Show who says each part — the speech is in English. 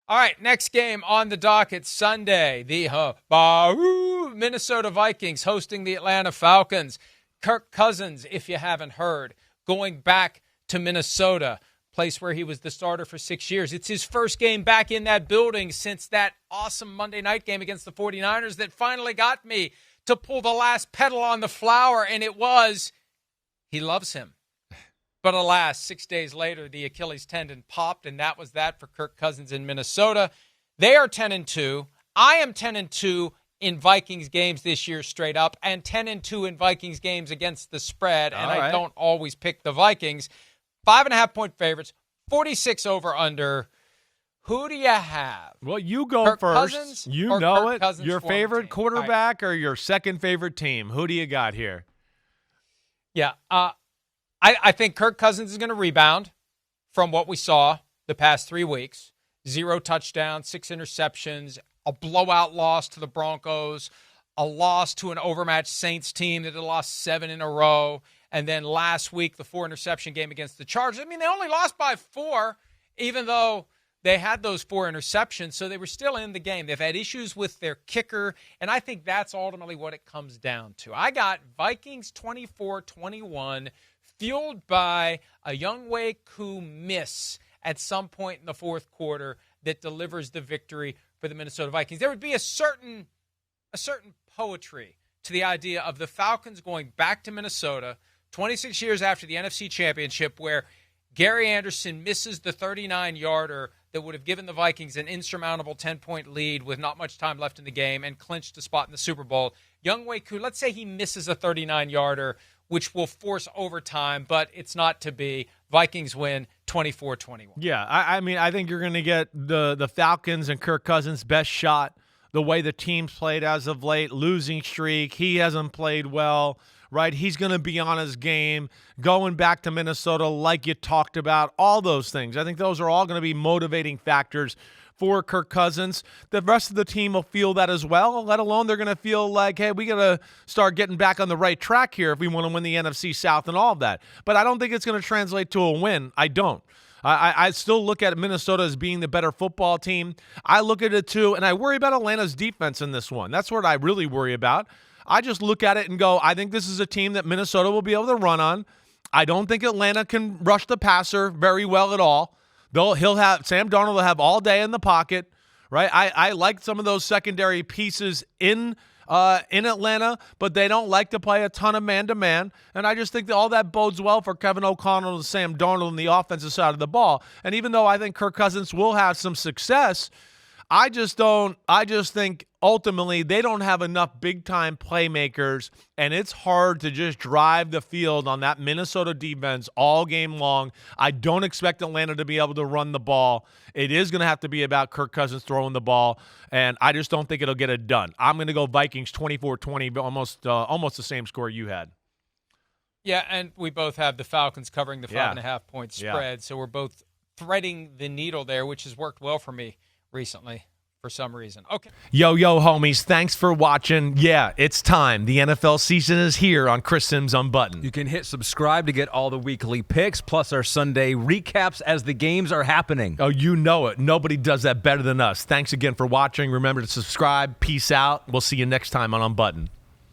Speaker 1: All right, next game on the docket Sunday. The Minnesota Vikings hosting the Atlanta Falcons. Kirk Cousins, if you haven't heard, going back to Minnesota, place where he was the starter for 6 years. It's his first game back in that building since that awesome Monday night game against the 49ers that finally got me to pull the last petal on the flower, and it was, he loves him. But alas, 6 days later, the Achilles tendon popped, and that was that for Kirk Cousins in Minnesota. They are 10-2. I am 10-2 in Vikings games this year straight up, and 10-2 in Vikings games against the spread, and I don't always pick the Vikings. 5.5-point favorites, 46 over under. Who do you have?
Speaker 2: Well, you go
Speaker 1: Kirk
Speaker 2: first.
Speaker 1: Cousins
Speaker 2: you
Speaker 1: or
Speaker 2: know
Speaker 1: Kirk
Speaker 2: it.
Speaker 1: Cousins
Speaker 2: Your
Speaker 1: former
Speaker 2: favorite
Speaker 1: team?
Speaker 2: quarterback or your second favorite team? Who do you got here?
Speaker 1: Yeah, I think Kirk Cousins is going to rebound from what we saw the past 3 weeks. 0 touchdowns, 6 interceptions, a blowout loss to the Broncos, a loss to an overmatched Saints team that had lost 7 in a row, and then last week, the 4-interception game against the Chargers. I mean, they only lost by 4, even though they had those 4 interceptions, so they were still in the game. They've had issues with their kicker, and I think that's ultimately what it comes down to. I got Vikings 24-21, fueled by a Younghoe Koo miss at some point in the fourth quarter that delivers the victory for the Minnesota Vikings. There would be a certain poetry to the idea of the Falcons going back to Minnesota 26 years after the NFC Championship, where Gary Anderson misses the 39-yarder that would have given the Vikings an insurmountable 10-point lead with not much time left in the game and clinched a spot in the Super Bowl. Younghoe Koo, let's say he misses a 39-yarder, which will force overtime, but it's not to be. Vikings win 24-21.
Speaker 2: Yeah, I mean, I think you're going to get the Falcons and Kirk Cousins' best shot, the way the team's played as of late, losing streak. He hasn't played well, right? He's going to be on his game, going back to Minnesota like you talked about, all those things. I think those are all going to be motivating factors for Kirk Cousins. The rest of the team will feel that as well, let alone they're going to feel like, hey, we got to start getting back on the right track here if we want to win the NFC South and all of that. But I don't think it's going to translate to a win. I don't. I still look at Minnesota as being the better football team. I look at it too, and I worry about Atlanta's defense in this one. That's what I really worry about. I just look at it and go, I think this is a team that Minnesota will be able to run on. I don't think Atlanta can rush the passer very well at all. He'll have Sam Darnold will have all day in the pocket, right? I like some of those secondary pieces in Atlanta, but they don't like to play a ton of man-to-man, and I just think that all that bodes well for Kevin O'Connell and Sam Darnold on the offensive side of the ball. And even though I think Kirk Cousins will have some success, I just think ultimately they don't have enough big-time playmakers, and it's hard to just drive the field on that Minnesota defense all game long. I don't expect Atlanta to be able to run the ball. It is going to have to be about Kirk Cousins throwing the ball, and I just don't think it'll get it done. I'm going to go Vikings 24-20, almost the same score you had.
Speaker 1: Yeah, and we both have the Falcons covering the 5.5-point spread, so we're both threading the needle there, which has worked well for me recently for some reason. Okay.
Speaker 2: Yo, homies. Thanks for watching. Yeah, it's time. The NFL season is here on Chris Simms Unbuttoned.
Speaker 3: You can hit subscribe to get all the weekly picks, plus our Sunday recaps as the games are happening.
Speaker 2: Oh, you know it. Nobody does that better than us. Thanks again for watching. Remember to subscribe. Peace out. We'll see you next time on Unbuttoned.